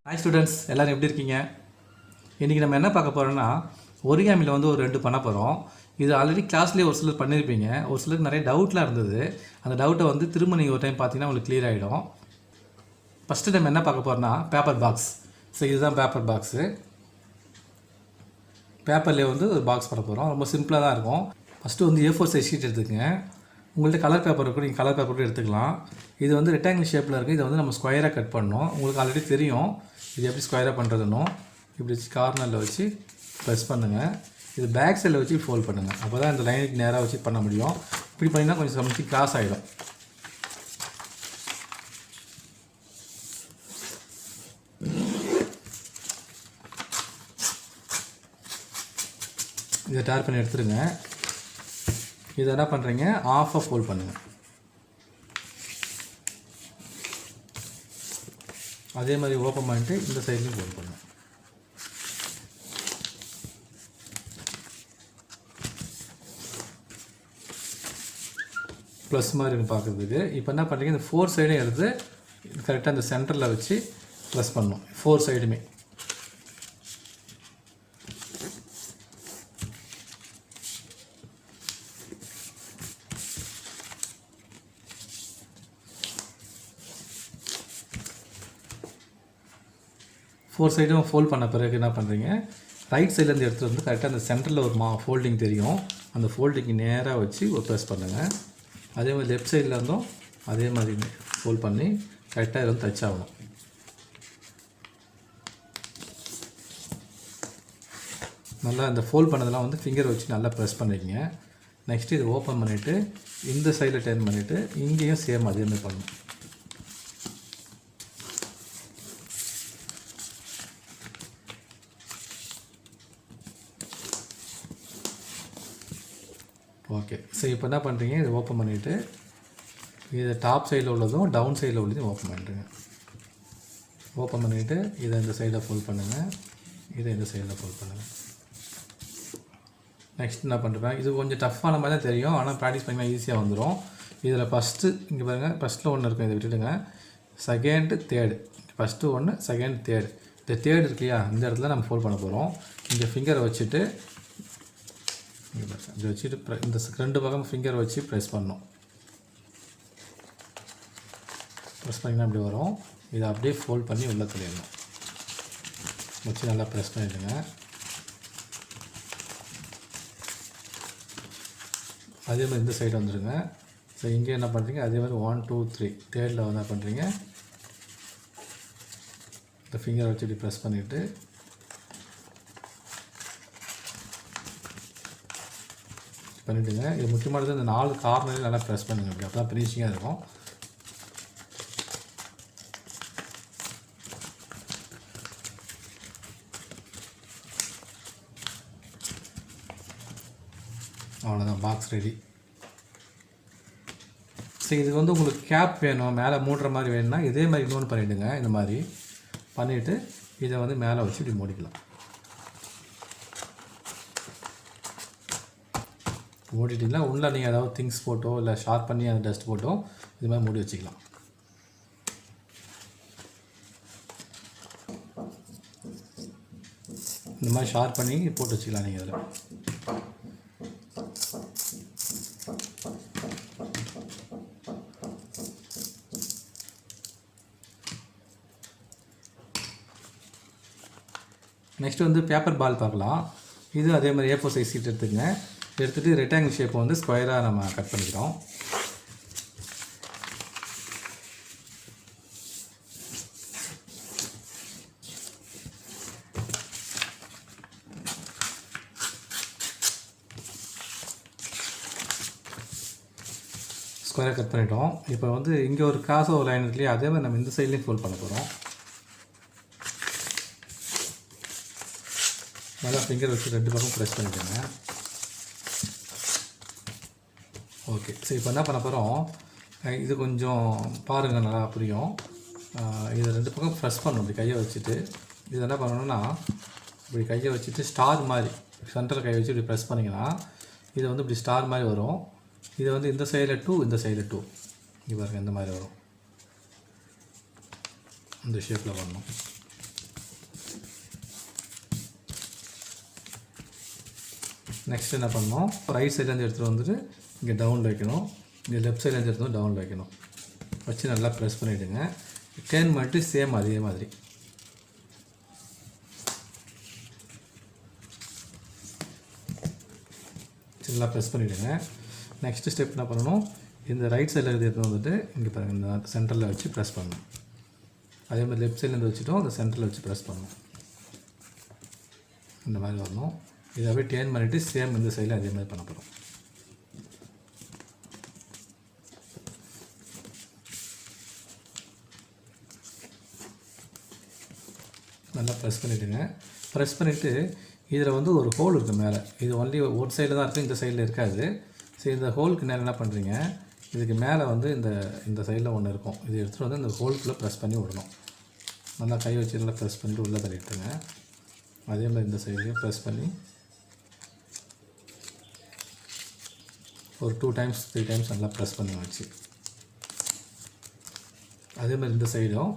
Hi students, எல்லோரும் எப்படி இருக்கீங்க? இன்றைக்கி நம்ம என்ன பார்க்க போகிறோன்னா, ஒரிகாமியில் வந்து ஒரு 2 பண்ண போகிறோம். இது ஆல்ரெடி கிளாஸ்லேயே ஒரு சிலர் பண்ணியிருப்பீங்க. ஒரு சிலருக்கு நிறைய டவுட்லாம் இருந்தது. அந்த டவுட்டை வந்து திரும்ப நீங்கள் ஒரு டைம் பார்த்தீங்கன்னா உங்களுக்கு கிளியர் ஆகிடும். ஃபஸ்ட்டு நம்ம என்ன பார்க்க போகிறோன்னா பேப்பர் பாக்ஸ். ஸோ இதுதான் பேப்பர் பாக்ஸு. பேப்பர்லேயே வந்து ஒரு பாக்ஸ் பண்ண போகிறோம். ரொம்ப சிம்பிளாக தான் இருக்கும். ஃபஸ்ட்டு வந்து A4 சைஸ் ஷீட் எடுத்துக்கங்க. உங்கள்கிட்ட கலர் பேப்பர் இருக்கும், நீங்கள் கலர் பேப்பர் கூட எடுத்துக்கலாம். இது வந்து ரெக்டாங்கிள் ஷேப்பில் இருக்குது. இதை வந்து நம்ம ஸ்கொயராக கட் பண்ணணும். உங்களுக்கு ஆல்ரெடி தெரியும் இது எப்படி ஸ்கொயராக பண்ணுறதுன்னு. இப்படி வச்சு கார்னரில் வச்சு ப்ரெஸ் பண்ணுங்கள். இது பேக் சைடில் வச்சு ஃபோல்ட் பண்ணுங்கள். அப்போ தான் இந்த லைனுக்கு நேராக வச்சு பண்ண முடியும். இப்படி பண்ணிங்கன்னா கொஞ்சம் சமைச்சு கிராஸ் ஆகிடும். இதை டேர் பண்ணி எடுத்துருங்க. இதை என்ன பண்ணுறீங்க, ஆஃபாக ஃபோல்ட் பண்ணுங்கள். அதே மாதிரி ஓப்பன் பண்ணிட்டு இந்த சைட்லையும் ஃபோல்ட் பண்ணுங்கள். ப்ளஸ் மாதிரி இருக்கும் பார்க்குறதுக்கு. இப்போ என்ன பண்ணுறீங்க, இந்த 4 சைடும் எடுத்து கரெக்டாக இந்த சென்டரில் வச்சு ப்ளஸ் பண்ணணும். 4 சைடுமே. ஃபோர் சைடும் ஃபோல்ட் பண்ண பிறகு என்ன பண்ணுறீங்க, ரைட் சைட்லேருந்து எடுத்துகிட்டு வந்து கரெக்டாக அந்த சென்டரில் ஒரு ஃபோல்டிங் தெரியும். அந்த ஃபோல்டிங்கு நேராக வச்சு ஒரு ப்ரெஸ் பண்ணுங்கள். அதே மாதிரி லெஃப்ட் சைடில் இருந்தும் அதே மாதிரி ஃபோல்ட் பண்ணி கரெக்டாக இதில் டச் ஆகணும். நல்லா இந்த ஃபோல்ட் பண்ணதெல்லாம் வந்து ஃபிங்கர் வச்சு நல்லா ப்ரெஸ் பண்ணிக்கங்க. நெக்ஸ்ட்டு இதை ஓப்பன் பண்ணிவிட்டு இந்த சைடில் டர்ன் பண்ணிவிட்டு இங்கேயும் சேம் அதே மாதிரி பண்ணணும். ஓகே, சரி இப்போ என்ன பண்ணுறீங்க, இதை ஓப்பன் பண்ணிவிட்டு இதை டாப் சைடில் உள்ளதும் டவுன் சைடில் உள்ளதையும் ஓப்பன் பண்ணுறீங்க. ஓப்பன் பண்ணிவிட்டு இதை இந்த சைடில் ஃபோல்ட் பண்ணுங்கள், இதை இந்த சைடில் ஃபோல்ட் பண்ணுங்கள். நெக்ஸ்ட் என்ன பண்ணுறேன், இது கொஞ்சம் டஃப்பான மாதிரி தான் தெரியும், ஆனால் ப்ராக்டிஸ் பண்ணிங்கன்னா ஈஸியாக வந்துடும். இதில் ஃபஸ்ட்டு இங்கே பாருங்கள், ஃபஸ்ட்டில் ஒன்று இருக்கும், இதை விட்டுடுங்க. செகண்டு தேர்டு, ஃபஸ்ட்டு ஒன்று செகண்ட் தேர்டு. இந்த தேர்டு இருக்கு இல்லையா, இந்த இடத்துல நம்ம ஃபோல்ட் பண்ண போகிறோம். இங்கே ஃபிங்கரை வச்சுட்டு இதை வச்சுட்டு இந்த 2 பக்கம் ஃபிங்கர் வச்சு ப்ரெஸ் பண்ணணும். ப்ரெஸ் பண்ணிங்கன்னா அப்படி வரும். இதை அப்படியே ஃபோல்ட் பண்ணி உள்ளே தள்ளிடணும். வச்சு நல்லா ப்ரெஸ் பண்ணிவிடுங்க. அதே மாதிரி இந்த சைடு வந்துடுங்க. ஸோ இங்கே என்ன பண்ணுறீங்க, அதே மாதிரி 1 2 3 தேர்டில் வந்து என்ன பண்ணுறீங்க, இந்த ஃபிங்கரை வச்சு இப்படி ப்ரெஸ் பண்ணிவிட்டு பண்ணிவிடுங்க. இது முக்கியமானது, இந்த 4 கார்னரையும் நல்லா ப்ரெஸ் பண்ணுங்க. அப்படி அப்போ தான் ஃபினிஷிங்காக இருக்கும். அவ்வளோதான், பாக்ஸ் ரெடி. சரி, இதுக்கு வந்து உங்களுக்கு கேப் வேணும், மேலே மூடுற மாதிரி வேணும்னா இதே மாதிரி இன்னொன்று பண்ணிவிடுங்க. இந்த மாதிரி பண்ணிவிட்டு இதை வந்து மேலே வச்சு இப்படி மூடிக்கலாம். மூடிட்டிங்கன்னா உள்ளே நீங்கள் ஏதாவது திங்ஸ் போட்டோ இல்லை ஷார்ப் பண்ணி அந்த டஸ்ட் போட்டோ இது மாதிரி மூடி வச்சுக்கலாம். இந்த மாதிரி ஷார்ப் பண்ணி போட்டு வச்சுக்கலாம் நீங்கள் அதில். நெக்ஸ்ட் வந்து பேப்பர் பால் பார்க்கலாம். இது அதே மாதிரி A4 சைஸ் ஷீட் எடுத்துக்கங்க. எடுத்துகிட்டு ரெக்டாங்கிள் ஷேப்பை வந்து ஸ்கொயராக நம்ம கட் பண்ணிக்கிறோம். ஸ்கொயராக கட் பண்ணிட்டோம். இப்போ வந்து இங்கே ஒரு கிராஸ் ஓவர் லைன் இருக்குல்லையே, அதே மாதிரி நம்ம இந்த சைட்லேயும் ஃபோல்ட் பண்ண போகிறோம். நல்லா ஃபிங்கர் வச்சு 2 பக்கம் ப்ரெஸ் பண்ணிக்கோங்க. ஓகே, சரி இப்போ என்ன பண்ண போகிறோம், இது கொஞ்சம் பாருங்கள், நல்லா புரியும். இதை 2 பக்கம் ப்ரெஸ் பண்ணணும். இப்படி கையை வச்சுட்டு இது என்ன பண்ணணும்னா, இப்படி கையை வச்சுட்டு ஸ்டார் மாதிரி சென்டரில் கையை வச்சு இப்படி ப்ரெஸ் பண்ணிங்கன்னா இது வந்து இப்படி ஸ்டார் மாதிரி வரும். இதை வந்து இந்த சைடில் 2 இந்த சைடில் 2 இங்கே பாருங்கள், இந்த மாதிரி வரும். இந்த ஷேப்பில் வரணும். நெக்ஸ்ட் என்ன பண்ணணும், ரைட் சைட்லேருந்து எடுத்துகிட்டு வந்துட்டு இங்கே டவுனில் வைக்கணும், இங்கே லெஃப்ட் சைட்லேருந்து எடுத்து வந்து டவுனில் வைக்கணும். வச்சு நல்லா ப்ரெஸ் பண்ணிவிடுங்க. டேர்ன் பண்ணிட்டு சேம் அதே மாதிரி நல்லா ப்ரெஸ் பண்ணிவிடுங்க. நெக்ஸ்ட்டு ஸ்டெப் என்ன பண்ணணும், இந்த ரைட் சைடில் எடுத்து வந்துட்டு இங்கே பாருங்கள், இந்த சென்டரில் வச்சு ப்ரெஸ் பண்ணணும். அதே மாதிரி லெஃப்ட் சைட்லேருந்து வச்சுட்டோம், அந்த சென்டரில் வச்சு ப்ரெஸ் பண்ணணும். இந்த மாதிரி வரணும். இதை அப்படியே டேர்ன் பண்ணிவிட்டு சேம் இந்த சைடில் அதே மாதிரி பண்ண போகிறோம். நல்லா ப்ரெஸ் பண்ணிவிடுங்க. ப்ரெஸ் பண்ணிவிட்டு இதில் வந்து ஒரு ஹோல் இருக்குது மேலே. இது ஒன்லி ஒரு சைடில் தான் இருக்குது, இந்த சைடில் இருக்காது. சரி, இந்த ஹோலுக்கு நேரம் என்ன பண்ணுறீங்க, இதுக்கு மேலே வந்து இந்த சைடில் ஒன்று இருக்கும். இது எடுத்துகிட்டு வந்து இந்த ஹோலுக்குள்ளே ப்ரெஸ் பண்ணி விடணும். நல்லா கை வச்சு நல்லா ப்ரெஸ் பண்ணிட்டு உள்ளே தள்ளிட்டுருங்க. அதே மாதிரி இந்த சைட்லேயும் ப்ரெஸ் பண்ணி ஒரு 2 times 3 times நல்லா ப்ரெஸ் பண்ணி வச்சு, அதே மாதிரி இந்த சைடும்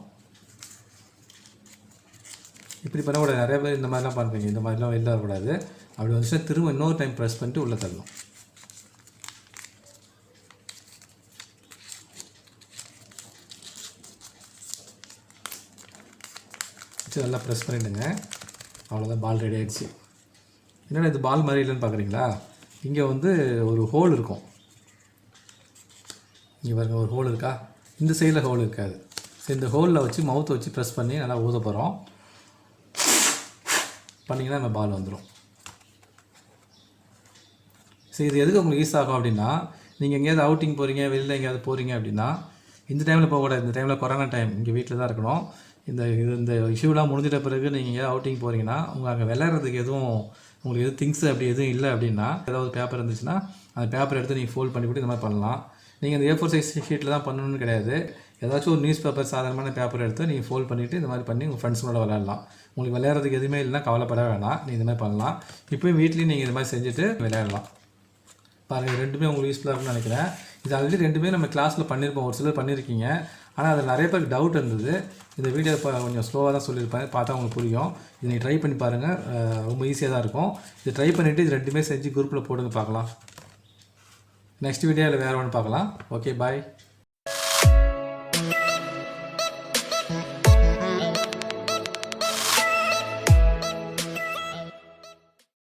இப்படி பண்ணக்கூடாது. நிறைய பேர் இந்த மாதிரிலாம் பண்ணுறீங்க, இந்த மாதிரிலாம் வெளில வரக்கூடாது. அப்படி வந்துச்சுன்னா திரும்ப இன்னொரு டைம் ப்ரெஸ் பண்ணிட்டு உள்ளே தள்ளணும். சரி, நல்லா ப்ரெஸ் பண்ணிவிடுங்க. அவ்வளோதான், பால் ரெடி ஆகிடுச்சு. என்னென்னா இது பால் மாதிரி இல்லைன்னு பார்க்குறீங்களா, இங்கே வந்து ஒரு ஹோல் இருக்கும். இங்கே பாருங்க, ஒரு ஹோல் இருக்கா, இந்த சைடில் ஹோல் இருக்காது. சரி, இந்த ஹோலில் வச்சு மவுத்தை வச்சு ப்ரெஸ் பண்ணி நல்லா ஊத போகிறோம். பண்ணிங்கன்னா நம்ம பால் வந்துடும். சரி, இது எதுக்கு உங்களுக்கு யூஸ் ஆகும் அப்படின்னா, நீங்கள் எங்கேயாவது அவுட்டிங் போகிறீங்க, வெளியில் எங்கேயாவது போகிறீங்க அப்படின்னா இந்த டைமில் போகக்கூடாது. இந்த டைமில் கொரோனா டைம், இங்கே வீட்டில் தான் இருக்கணும். இந்த இஷ்யூலாம் முடிஞ்சிட்ட பிறகு நீங்கள் எங்கேயாவது அவுட்டிங் போகிறீங்கன்னா, உங்கள் அங்கே விளையாடுறதுக்கு எதுவும் உங்களுக்கு எதுவும் திங்ஸ் அப்படி எதுவும் இல்லை அப்படின்னா, ஏதாவது பேப்பர் இருந்துச்சுன்னா அந்த பேப்பர் எடுத்து நீங்கள் ஃபோல்ட் பண்ணி கூட இந்த மாதிரி பண்ணலாம். நீங்கள் இந்த A4 சைஸ் ஷீட்டில் தான் பண்ணணும்னு கிடையாது. ஏதாச்சும் ஒரு நியூஸ் பேப்பர், சாதாரணமான பேப்பர் எடுத்து நீங்கள் ஃபோல்ட் பண்ணிவிட்டு இந்த மாதிரி பண்ணி உங்கள் ஃப்ரெண்ட்ஸோட விளையாடலாம். உங்களுக்கு விளையாடுறதுக்கு எதுவுமே இல்லைன்னா கவலைப்பட வேணாம், நீங்கள் இந்த மாதிரி பண்ணலாம். இப்போயும் வீட்லேயும் நீங்கள் இந்த மாதிரி செஞ்சுட்டு விளையாடலாம். பாருங்கள், ரெண்டுமே உங்களுக்கு யூஸ்ஃபுல்லாக இருக்கும்னு நினைக்கிறேன். இது ஆல்ரெடி ரெண்டுமே நம்ம கிளாஸில் பண்ணியிருப்போம், ஒரு சிலர் பண்ணியிருக்கீங்க. ஆனால் அதில் நிறைய பேருக்கு டவுட் இருந்தது. இந்த வீடியோ இப்போ கொஞ்சம் ஸ்லோவாக தான் சொல்லியிருப்பேன், பார்த்தா உங்களுக்கு புரியும். இது நீங்கள் ட்ரை பண்ணி பாருங்கள், ரொம்ப ஈஸியாக தான் இருக்கும். இது ட்ரை பண்ணிவிட்டு இது ரெண்டுமே செஞ்சு குரூப்பில் போடுங்க, பார்க்கலாம். நெக்ஸ்ட் வீடியோவில் வேறு ஒன்று பார்க்கலாம். ஓகே, பாய்.